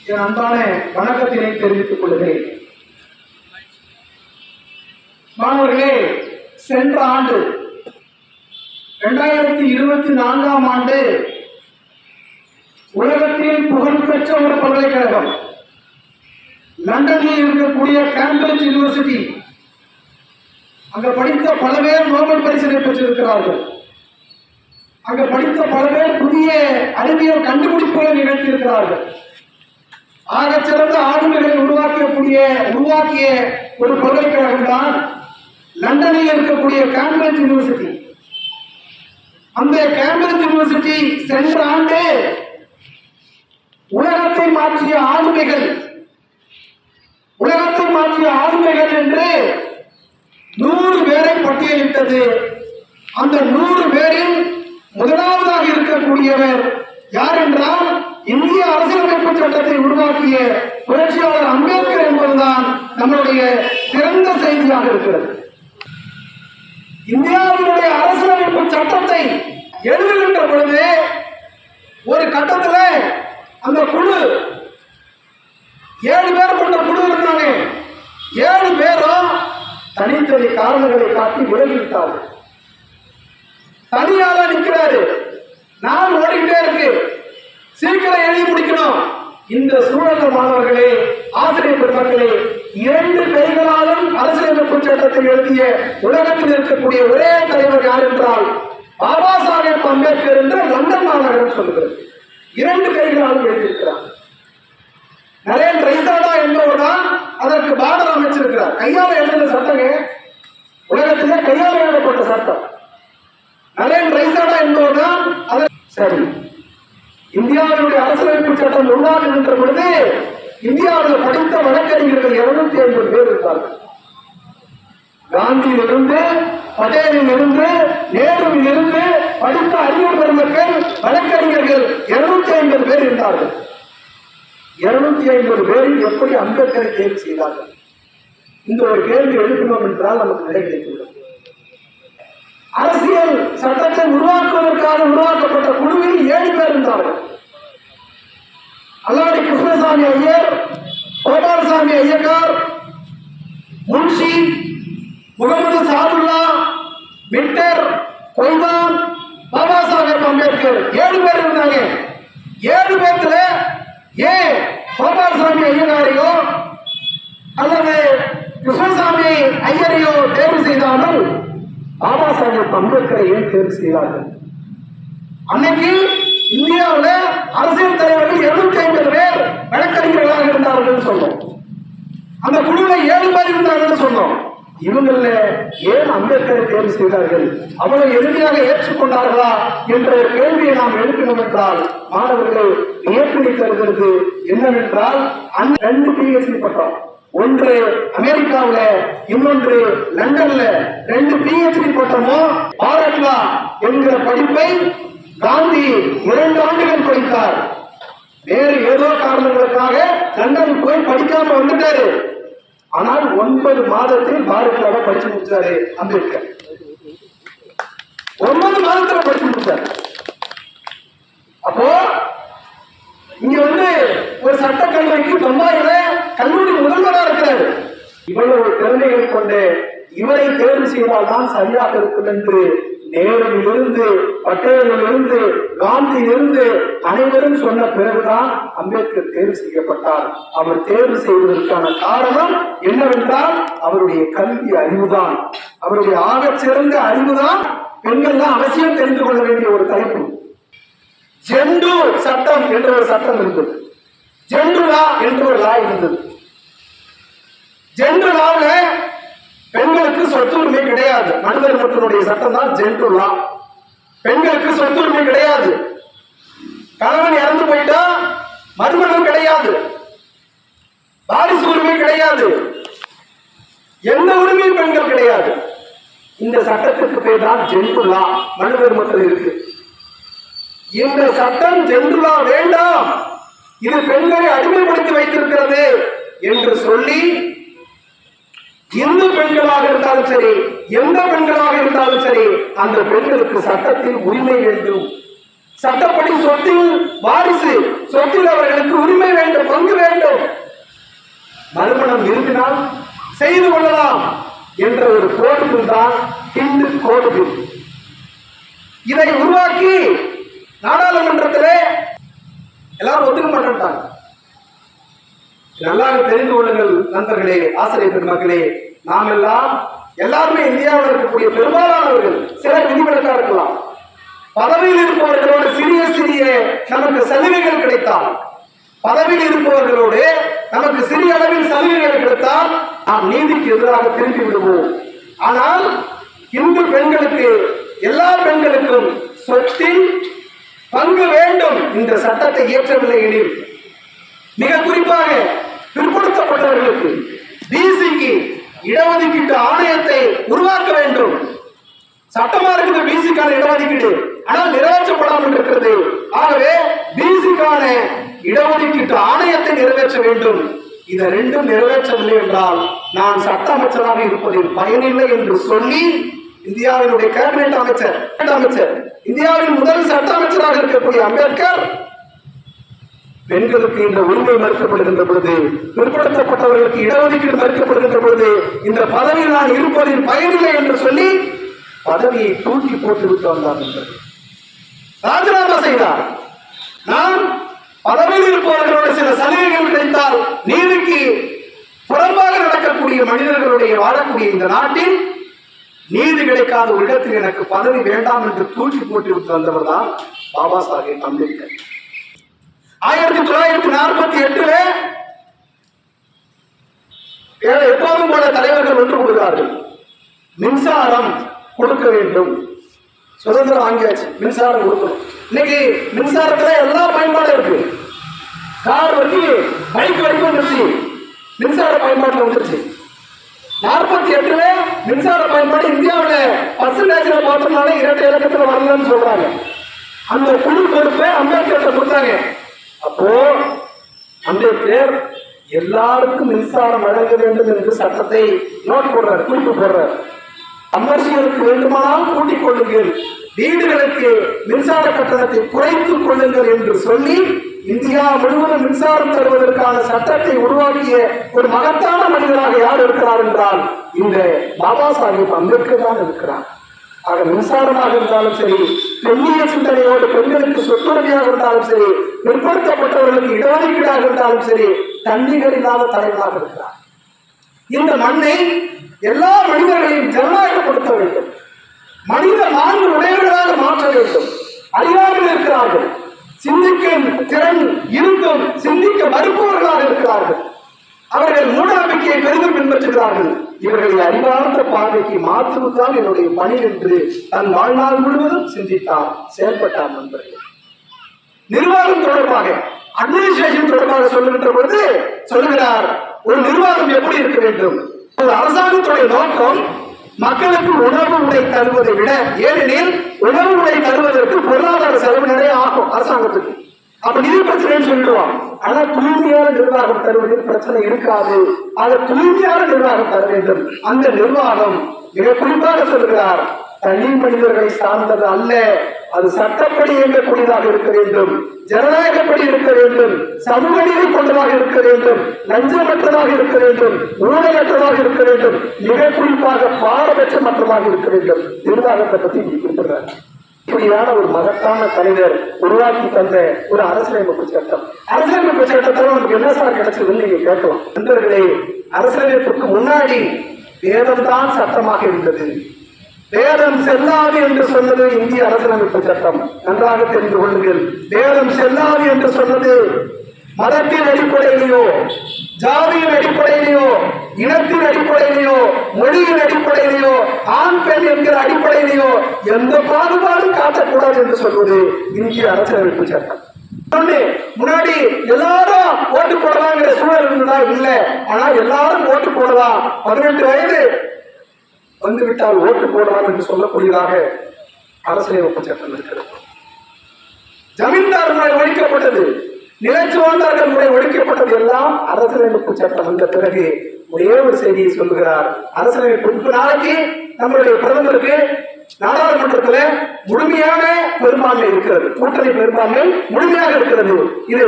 என் அன்பான வணக்கத்தினை தெரிவித்துக் கொள்கிறேன். மாணவர்களே, சென்ற ஆண்டு 2024ஆம் ஆண்டு உலகத்தில் புகழ்பெற்ற ஒரு பல்கலைக்கழகம் லண்டனில் இருக்கக்கூடிய கேம்பிரிட்ஜ் யூனிவர்சிட்டி, அங்க படித்த பல பேர் நோபல் பரிசினை பெற்றிருக்கிறார்கள். அங்க படித்த பல பேர் புதிய அறிவியல் கண்டுபிடிப்புகளை நிகழ்த்தியிருக்கிறார்கள். ஆகச்சிறந்த ஆளுமைகளை உருவாக்கிய ஒரு பல்கலைக்கழகம் தான் லண்டனில் இருக்கக்கூடிய கேம்பிரிட்ஜ் யூனிவர்சிட்டி. அந்த கேம்பிரிட்ஜ் யூனிவர்சிட்டி சென்ற ஆண்டு உலகத்தை மாற்றிய ஆளுமைகள் என்று 100 பேரை பட்டியலிட்டது. அந்த 100 பேரில் முதலாவதாக இருக்கக்கூடியவர் யார் என்றால், இந்திய அரசியலமைப்பு சட்டத்தை உருவாக்கிய புரட்சியாளர் அம்பேத்கர் என்பதுதான் நம்முடைய சிறந்த செய்தியாக இருக்கிறது. இந்தியாவினுடைய அரசியலமைப்பு சட்டத்தை எழுதுகின்ற பொழுது ஒரு கட்டத்தில் அந்த குழு 7 பேர் கொண்ட குழு இருந்தாங்க. 7 பேரும் தனித்தனி காரணங்களை காட்டி விலகிவிட்டார்கள். தனியால நிற்கிறாரு, நான் ஓடிக்கிட்டே இருக்கு, சீக்கிரம் எழுதி முடிக்கணும். இந்த சூழல் மாணவர்களே, ஆசிரியர் பெருமக்களே, 2 கைகளாலும் அரசியலமைப்பு சட்டத்தை எழுதிய உலகத்தில் இருக்கக்கூடிய ஒரே தலைவர் யார் என்றால் பாபா சாஹேப் அம்பேத்கர் என்று லண்டன் மாநகரம் சொல்லுகிறது. 2 கைகளாலும் எழுதியிருக்கிறார். நரேன் ரைசாடா என்பவர் தான் அதற்கு பார்டர் அமைச்சிருக்கிறார். கையால் எழுதின சட்டங்க, உலகத்திலே கையால் எழுதப்பட்ட சட்டம். நரேன் ரைசாடா என்பவர் தான் சரி. இந்தியாவினுடைய அரசியலமைப்பு சட்டம் உருவாக்குகின்ற பொழுது இந்தியாவில் படித்த வழக்கறிஞர்கள் 250 பேர் இருந்தார்கள். காந்தியிலிருந்து, பட்டேலில் இருந்து, நேருவில் இருந்து படித்த அறிஞர் பெருமக்கள், வழக்கறிஞர்கள் 250 பேர் இருந்தார்கள். 250 பேரில் எப்படி அம்பேத்கரை தேர்வு செய்தார்கள்? இந்த ஒரு கேள்வி எழுப்பினோம் என்றால் நமக்கு விடை கிடைத்துள்ளது. அரசியல் சட்டத்தை உருவாக்குவதற்காக உருவாக்கப்பட்ட குழுவில் 7 பேர் இருந்தார்கள். அல்லாடி கிருஷ்ணசாமி ஐயர், கோபாலசாமி ஐயங்கார், முன்ஷி, முகமது சாதுல்லா, மிட்டர், கொய்தான், பாபா சாஹேப் அம்பேத்கர் 7 பேர் இருந்தாங்க. 7 பேர்த்துல ஏன் கோபாலசாமி ஐயங்காரையோ அல்லது கிருஷ்ணசாமி ஐயரையோ தேர்வு செய்தாலும் பாபா சாஹேப் அம்பேத்கரை ஏன் தேர்வு செய்தார்கள்? அன்னைக்கு இந்தியாவில் அரசியல் தலைவர்கள் 250 பேர் வழக்கறிஞர்களாக இருந்தார்கள் சொன்னோம். அந்த குழுவில் 7 பேர் இருந்தார்கள் சொன்னோம். இவங்கள ஏன் அம்பேத்கரை தேர்வு செய்தார்கள்? அவளை எளிமையாக ஏற்றுக்கொண்டார்களா என்ற கேள்வியை நாம் எழுப்பினோம் என்றால் மாணவர்கள் வியப்பினை தருகிறது. என்னவென்றால் 2 PhD பட்டம், ஒன்று அமெரிக்காவில், இன்னொன்று லண்டன்ல 2 PhD பட்டமும் பாரத்லா என்கிற படிப்பை காந்தி 2 ஆண்டுகள் படித்தார். வேறு ஏதோ காரணங்களுக்காக லண்டன் போய் படிக்காம வந்துட்டாரு. ஆனால் 9 மாதத்தில் பாரத்லாவை படிச்சு முடிச்சாரு அம்பேத்கர். 9 மாதத்துல படிச்சு முடிச்சார். அப்போ இங்க ஒரு சட்டக்கல்லூரிக்கு பம்பாயில கல்லூரி முதல்வராக இருக்கிறார். இவ்வளவு திறமைகள் கொண்டு இவரை தேர்வு செய்தால்தான் சரியாக இருக்கும் என்று நேருவிலிருந்து, பட்டேலிலிருந்து, காந்தியிலிருந்து அனைவரும் சொன்ன பிறகுதான் அம்பேத்கர் தேர்வு செய்யப்பட்டார். அவர் தேர்வு செய்வதற்கான காரணம் என்னவென்றால் அவருடைய கல்வி அறிவுதான், அவருடைய ஆகச் சிறந்த அறிவுதான். பெண்கள் தான் அவசியம் தெரிந்து கொள்ள வேண்டிய ஒரு தலைப்பு. ஜெண்டு சட்டம் என்ற ஒரு சட்டம் இருந்தது. ஜெண்டு லா என்ற ஒரு லா இருந்தது. ஜெண்டு லாவுல பெண்களுக்கு சொத்துரிமை கிடையாது. மனிதர் மக்களுடைய சட்டம் தான் ஜெண்டு லா. பெண்களுக்கு சொத்துரிமை கிடையாது. கணவன் இறந்து போயிட்டா மறுமணம் கிடையாது, வாரிசு உரிமை கிடையாது, எந்த உரிமையும் பெண்கள் கிடையாது. இந்த சட்டத்துக்கு பேர் தான் ஜெண்டு லா. மனிதர் மக்கள் இருக்கு. இந்த சட்டம் ஜெண்டு லா வேண்டாம், இது பெண்களை அடிமைப்படுத்தி வைத்திருக்கிறது என்று சொல்லி இந்து பெண்களாக இருந்தாலும் சரி, எந்த பெண்களாக இருந்தாலும் சரி, அந்த பெண்களுக்கு சட்டத்தில் உரிமை வேண்டும். சட்டப்படி சொத்தில் வாரிசு, சொத்தில் அவர்களுக்கு உரிமை வேண்டும், பங்கு மறுமணம் விரும்பினால் செய்து கொள்ளலாம் என்ற ஒரு கோடு தான் ஹிந்து கோடு பில். இதை உருவாக்கி நாடாளுமன்றத்திலே எல்லாரும் ஒத்துக்க மாட்டாங்க. நல்லா தெரிந்து கொள்ளுங்கள் நண்பர்களே, ஆசிரியர் பெருமக்களே, நாம் எல்லாருமே இந்தியாவில் இருக்கக்கூடிய பெரும்பாலானவர்கள், சிலர் விதிவிலக்கா இருக்கலாம், பதவியில் இருப்பவர்களோடு சிறிய சிறிய நமக்கு சலுகைகள் கிடைத்தால், பதவியில் இருப்பவர்களோடு நமக்கு சிறிய அளவில் சலுகைகள் கிடைத்தால் நாம் நீதிக்கு எதிராக திரும்பி விடுவோம். ஆனால் இந்து பெண்களுக்கு, எல்லா பெண்களுக்கும் சொத்தில் பங்கு வேண்டும். இந்த சட்டத்தை இயற்றவில்லை எனில், மிக குறிப்பாக பிற்படுத்தப்பட்டவர்களுக்கு பிசிக்கு இடஒதுக்கீட்டு ஆணையத்தை உருவாக்க வேண்டும். சட்டமா இருக்குது பிசிக்கான இடஒதுக்கீடு, ஆனால் நிறைவேற்றப்படாமல் இருக்கிறது. ஆகவே பிசிக்கான இடஒதுக்கீட்டு ஆணையத்தை நிறைவேற்ற வேண்டும். இதை ரெண்டும் நிறைவேற்றவில்லை என்றால் நான் சட்ட அமைச்சராக இருப்பதில் பயனில்லை என்று சொல்லி இந்தியாவினுடைய கேபினெட் அமைச்சர், இந்தியாவின் முதல் சட்ட அமைச்சராக இருக்கக்கூடிய அம்பேத்கர் பெண்களுக்கு இந்த உரிமை மறுக்கப்படுகின்ற பொழுது, பிற்படுத்தப்பட்டவர்களுக்கு இடஒதுக்கீடு மறுக்கப்படுகின்ற பொழுது இந்த பதவியில் நான் இருப்பதில் பயனில்லை என்று சொல்லி பதவியை தூக்கி போட்டு விட்டு வந்தார், ராஜினாமா செய்தார். நான் பதவியில் இருப்பவர்களோட சில சலுகைகள் கிடைத்தால் நீதிக்கு புறம்பாக நடக்கக்கூடிய மனிதர்களுடைய வாழக்கூடிய இந்த நாட்டில் நீதி கிடைக்காத ஒரு இடத்தில் எனக்கு பதவி வேண்டாம் என்று தூக்கி போட்டு விட்டு வந்தவர் தான் பாபா சாஹேப் அம்பேத்கர். 1948 எப்போதும் போல தலைவர்கள் ஒன்று கொடுக்கிறார்கள், மின்சாரம் கொடுக்க வேண்டும். சுதந்திரம் வாங்கியாச்சு, மின்சாரம் கொடுக்கணும். இன்னைக்கு மின்சாரத்துல எல்லா பயன்பாடும் இருக்கு. கார் வரைக்கும் பைக் வரைக்கும் வந்துருச்சு, மின்சார பயன்பாட்டில் வந்துருச்சு. 48 மின்சார பயன்பாடு இந்தியாவில் பர்சன்டேஜ்ல பார்த்தோம்னாலே 2 இலக்கத்தில் வரலன்னு சொல்றாங்க. அந்த குழு பொறுப்பை அம்பேத்கர் கொடுத்தாங்க. அப்போ அம்பேத்கர் எல்லாருக்கும் மின்சாரம் வழங்க வேண்டும் என்று சட்டத்தை நோட் போடுறார், குறிப்பு போடுறார். கமர்ஷியலுக்கு வேண்டுமானால் கூட்டிக் கொள்ளுங்கள், வீடுகளுக்கு மின்சார கட்டணத்தை குறைத்துக் கொள்ளுங்கள் என்று சொல்லி இந்தியா முழுவதும் மின்சாரம் தருவதற்கான சட்டத்தை உருவாக்கிய ஒரு மகத்தான மனிதராக யார் இருக்கிறார் என்றால் இந்த பாபா சாஹேப் அம்பேத்கர் தான் இருக்கிறார். ஆக மின்சாரமாக இருந்தாலும் சரி, பெண்ணிய சிந்தனையோடு பெண்களுக்கு சொத்துரிமையாக இருந்தாலும் சரி, பிற்படுத்தப்பட்டவர்களுக்கு இடஒதுக்கீடாக இருந்தாலும் சரி, தண்ணிகள் இல்லாத தலைவராக இருக்கிறார். இந்த மண்ணை எல்லா மனிதர்களையும் ஜனநாயகப்படுத்த வேண்டும், மனித மாண்பு உடையவர்களாக மாற்ற வேண்டும். அறியாமல் இருக்கிறார்கள், சிந்திக்கும் திறன் இருந்தும் சிந்திக்க மறுப்பவர்களாக இருக்கிறார்கள். அவர்கள் மூட நம்பிக்கையை பெரிதும் பின்பற்றுகிறார்கள். இவர்களை அறிவார்ந்த பார்வைக்கு மாற்றுவதுதான் என்னுடைய பணி என்று தன் வாழ்நாள் முழுவதும் சிந்தித்தார், செயல்பட்டார். நண்பர்கள், நிர்வாகம் தொடர்பாக, அட்மினிஸ்ட்ரேஷன் தொடர்பாக சொல்லுகின்ற பொழுது சொல்லுகிறார், ஒரு நிர்வாகம் எப்படி இருக்க வேண்டும்? ஒரு அரசாங்கத்துடைய நோக்கம் மக்களுக்கு உணவு உடை தருவதை விட, ஏனெனில் உணவு உடை தருவதற்கு பொருளாதார செலவு நிறைய ஆகும் அரசாங்கத்துக்கு. அப்ப நிதி பிரச்சனைன்னு சொல்லிடுவான். ஆனா தூய்மையான நிர்வாகம் தருவதில் பிரச்சனை இருக்காது. அதை தூய்மையான நிர்வாகம் தர வேண்டும். அந்த நிர்வாகம் மிக குறிப்பாக சொல்லுகிறார், தனி மனிதர்களை சார்ந்தது அல்ல, அது சட்டப்படி இயங்கக்கூடியதாக இருக்க வேண்டும், ஜனநாயகப்படி இருக்க வேண்டும், சமூக நீதி கொண்டதாக இருக்க வேண்டும், லஞ்சமற்றதாக இருக்க வேண்டும், ஊழலற்றதாக இருக்க வேண்டும், மிக குறிப்பாக பாரபட்சமற்றதாக இருக்க வேண்டும். நிர்வாகத்தை பற்றி குறிப்பிடுறார். இப்படியான ஒரு மகத்தான தலைவர் உருவாக்கி தந்த ஒரு அரசியலமைப்பு சட்டம். அரசியலமைப்பு சட்டத்தில் நமக்கு என்ன சார் கிடைச்சதுன்னு நீங்க கேட்கலாம். நண்பர்களே, அரசியலமைப்புக்கு முன்னாடி வேதம் தான் சட்டமாக இருந்தது. வேதம் செல்லாது என்று சொன்னது இந்திய அரசியலமைப்பு சட்டம். நன்றாக தெரிந்து கொள்ளுங்கள். வேதம் செல்லாது என்று சொன்னது மதத்தின் அடிப்படையிலேயோ, ஜாதியின் அடிப்படையிலேயோ, இனத்தின் அடிப்படையிலேயோ, மொழியின் அடிப்படையிலேயோ, ஆண் பெண் என்கிற அடிப்படையிலேயோ எந்த பாகுபாடும் காட்டக்கூடாது என்று சொல்வது இந்திய அரசியலமைப்பு சட்டம். முன்னாடி எல்லாரும் ஓட்டு போடலாங்கிற சூழல் இருந்ததா? இல்ல. ஆனா எல்லாரும் ஓட்டு போடலாம், 18 வயது வந்துவிட்டால் ஓட்டு போடலாம் என்று சொல்லக்கூடியதாக அரசியலமைப்பு சட்டம் இருக்கிறது. ஜமீன்தார் முறை ஒழிக்கப்பட்டது, நிலச்சுவாண்டார்கள் முறை ஒழிக்கப்பட்டது, எல்லாம் அரசியலமைப்பு சட்டம் வந்த பிறகு. ஒரே ஒரு செய்தியை சொல்லுகிறார், அரசியலமைப்பு நாளைக்கு நம்மளுடைய பிரதமருக்கு நாடாளுமன்றத்தில் முழுமையான பெரும்பான்மை இருக்கிறது, கூட்டணி பெரும்பான்மை முழுமையாக இருக்கிறது. இது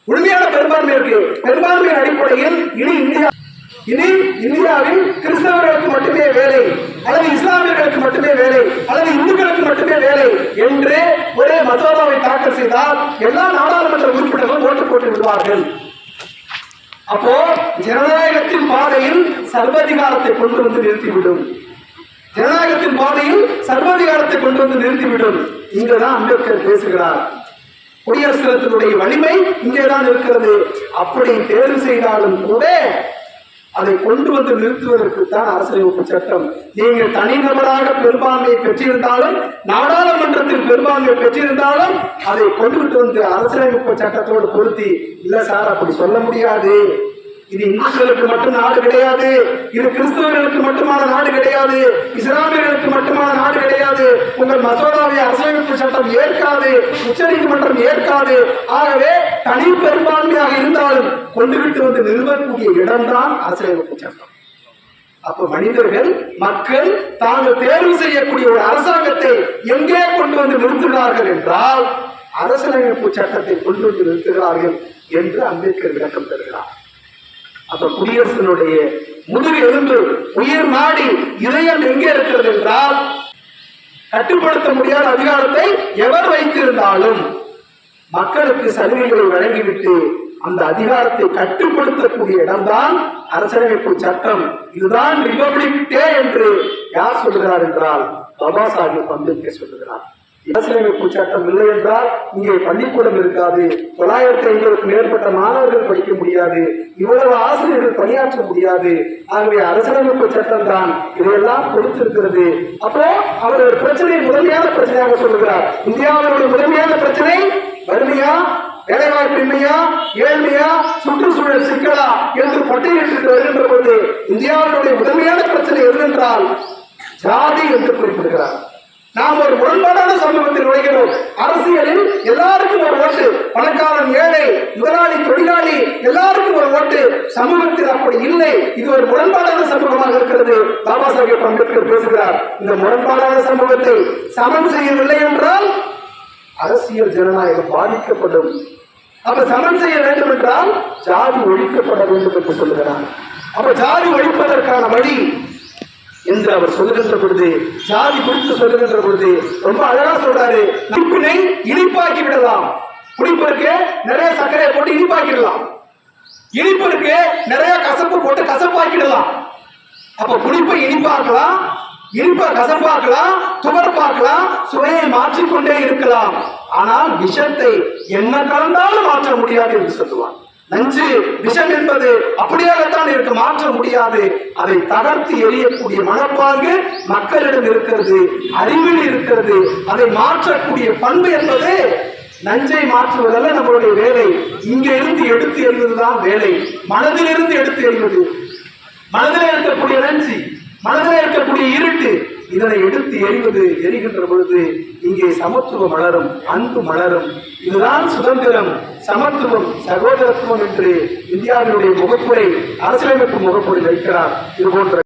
முழுமையான பெரும்பான்மை இருக்கு. பெரும்பான்மையின் அடிப்படையில் இனி இந்தியாவில் கிறிஸ்தவர்களுக்கு மட்டுமே வேலை, அல்லது இஸ்லாமியர்களுக்கு மட்டுமே வேலை, அல்லது இந்துக்களுக்கு மட்டுமே வேலை என்று ஒரு மசோதாவை தாக்கல் செய்தால் எல்லா நாடாளுமன்ற உறுப்பினர்களும் ஓட்டு போட்டு விடுவார்கள். அப்போ ஜனநாயகத்தின் பாதையில் சர்வாதிகாரத்தை கொண்டு வந்து நிறுத்திவிடும். ஜனநாயகத்தின் பாதையில் சர்வாதிகாரத்தை கொண்டு வந்து நிறுத்திவிடும். இங்கதான் அம்பேத்கர் பேசுகிறார். குடியரசு வலிமை இங்கேதான் இருக்கிறது. அப்படி தேர்வு செய்தாலும் கூட அதை கொண்டு வந்து நிறுத்துவதற்கு தான் அரசியலமைப்பு சட்டம். நீங்கள் தனிநபராக பெரும்பான்மையை பெற்றிருந்தாலும், நாடாளுமன்றத்தில் பெரும்பான்மையை பெற்றிருந்தாலும் அதை கொண்டு வந்து அரசியலமைப்பு சட்டத்தோடு பொருத்தி, இல்ல சார் அப்படி சொல்ல முடியாது, இது இந்துக்களுக்கு மட்டும் நாடு கிடையாது, இது கிறிஸ்தவர்களுக்கு மட்டுமான நாடு கிடையாது, இஸ்லாமியர்களுக்கு மட்டுமான நாடு கிடையாது, உங்கள் மசோதாவை அரசியலமைப்பு சட்டம் ஏற்காது, உச்சநீதிமன்றம் ஏற்காது, ஆகவே தனி பெரும்பான்மையாக இருந்தாலும் கொண்டுவிட்டு வந்து நிறுவக்கூடிய இடம்தான் அரசியலமைப்பு சட்டம். அப்ப மனிதர்கள், மக்கள் தாங்கள் தேர்வு செய்யக்கூடிய ஒரு அரசாங்கத்தை எங்கே கொண்டு வந்து நிறுத்துகிறார்கள் என்றால் அரசியலமைப்பு சட்டத்தை கொண்டு வந்து நிறுத்துகிறார்கள் என்று அம்பேத்கர் விளக்கம் தருகிறார். அப்ப குடியரசனுடைய முதுகு எலும்பு, உயிர் நாடி, இதயம் எங்கே இருக்கிறது என்றால் கட்டுப்படுத்த முடியாத அதிகாரத்தை எவர் வைத்திருந்தாலும் மக்களுக்கு சலுகைகளை வழங்கிவிட்டு அந்த அதிகாரத்தை கட்டுப்படுத்தக்கூடிய இடம்தான் அரசியலமைப்பு சட்டம். இதுதான் ரிபப்ளிக் டே என்று யார் சொல்லுகிறார் என்றால் பாபா சாஹிப் அம்பேத்கர் சொல்லுகிறார். அரசியலமைப்பு சட்டம் இல்லை என்றால் இங்கே பள்ளிக்கூடம் இருக்காது, 950க்கும் மேற்பட்ட மாணவர்கள் படிக்க முடியாது, இவ்வளவு ஆசிரியர்கள் பணியாற்ற முடியாது. ஆகவே அரசியலமைப்பு சட்டம் தான் இதையெல்லாம் கொடுத்திருக்கிறது. அப்போ அவர் ஒரு பிரச்சனையை முதன்மையான பிரச்சனையாக சொல்லுகிறார். இந்தியாவுடைய முதன்மையான பிரச்சனை வறுமையா, வேலைவாய்ப்பின்மையா, ஏழ்மையா, சுற்றுச்சூழல் சிக்கலா என்று பட்டியலிட்டு வருகின்ற போது இந்தியாவுடைய முதன்மையான பிரச்சனை எது என்றால் ஜாதி என்று குறிப்பிடுகிறார். நாம் ஒரு முரண்பாடான சமூகத்தில் நுழைகிறோம். அரசியலில் எல்லாருக்கும் ஒரு ஓட்டு, பணக்காரன் ஏழை, முதலாளி தொழிலாளி எல்லாருக்கும் ஒரு ஓட்டு. சமூகத்தில் அப்படி இல்லை. இது ஒரு முரண்பாடான சமூகமாக இருக்கிறது. பாபா சாஹேப் அம்பேத்கர் பேசுகிறார், இந்த முரண்பாடான சமூகத்தை சமன் செய்யவில்லை என்றால் அரசியல் ஜனநாயகம் பாதிக்கப்படும். அப்ப சமன் செய்ய வேண்டும் என்றால் ஜாதி ஒழிக்கப்பட வேண்டும் என்று சொல்லுகிறார். அப்ப ஜாதி ஒழிப்பதற்கான வழி என்று அவர் சொல்லுகின்ற பொழுது, ஜாதி குறித்து சொல்லுகின்ற பொழுது ரொம்ப அழகா சொல்றாரு. புளிப்பினை இனிப்பாக்கி விடலாம். புளிப்பிற்கு நிறைய சர்க்கரையை போட்டு இனிப்பாக்கிடலாம், இனிப்பிற்கு நிறைய கசப்பு போட்டு கசப்பாக்கிடலாம். அப்ப புளிப்பை இனிப்பாக்கலாம், இனிப்பை கசப்பாக்கலாம், துவர்ப்பாக்கலாம், சுவையை மாற்றிக்கொண்டே இருக்கலாம். ஆனால் விஷத்தை என்ன கலந்தாலும் மாற்ற முடியாது என்று சொல்லுவார். நஞ்சு, விஷம் என்பது அப்படியாகத்தான் இருக்கு, மாற்ற முடியாது. அதை தகர்த்து எரியக்கூடிய மனப்பாங்கு மக்களிடம் இருக்கிறது, அறிவில் இருக்கிறது. அதை மாற்றக்கூடிய பண்பு என்பது நஞ்சை மாற்றுவதல்ல நம்மளுடைய வேலை. இங்கே இருந்து எடுத்து எறிவதுதான் வேலை. மனதிலிருந்து எடுத்து எறிவது, மனதில் இருக்கக்கூடிய நஞ்சு, மனதில் இருக்கக்கூடிய இருட்டு, இதனை எடுத்து எரிகின்ற பொழுது இங்கே சமத்துவம் மலரும், அன்பு மலரும். இதுதான் சுதந்திரம், சமத்துவம், சகோதரத்துவம் என்று இந்தியாவினுடைய முகப்புரை, அரசியலமைப்பு முகப்புரை வைக்கிறார். இது போன்ற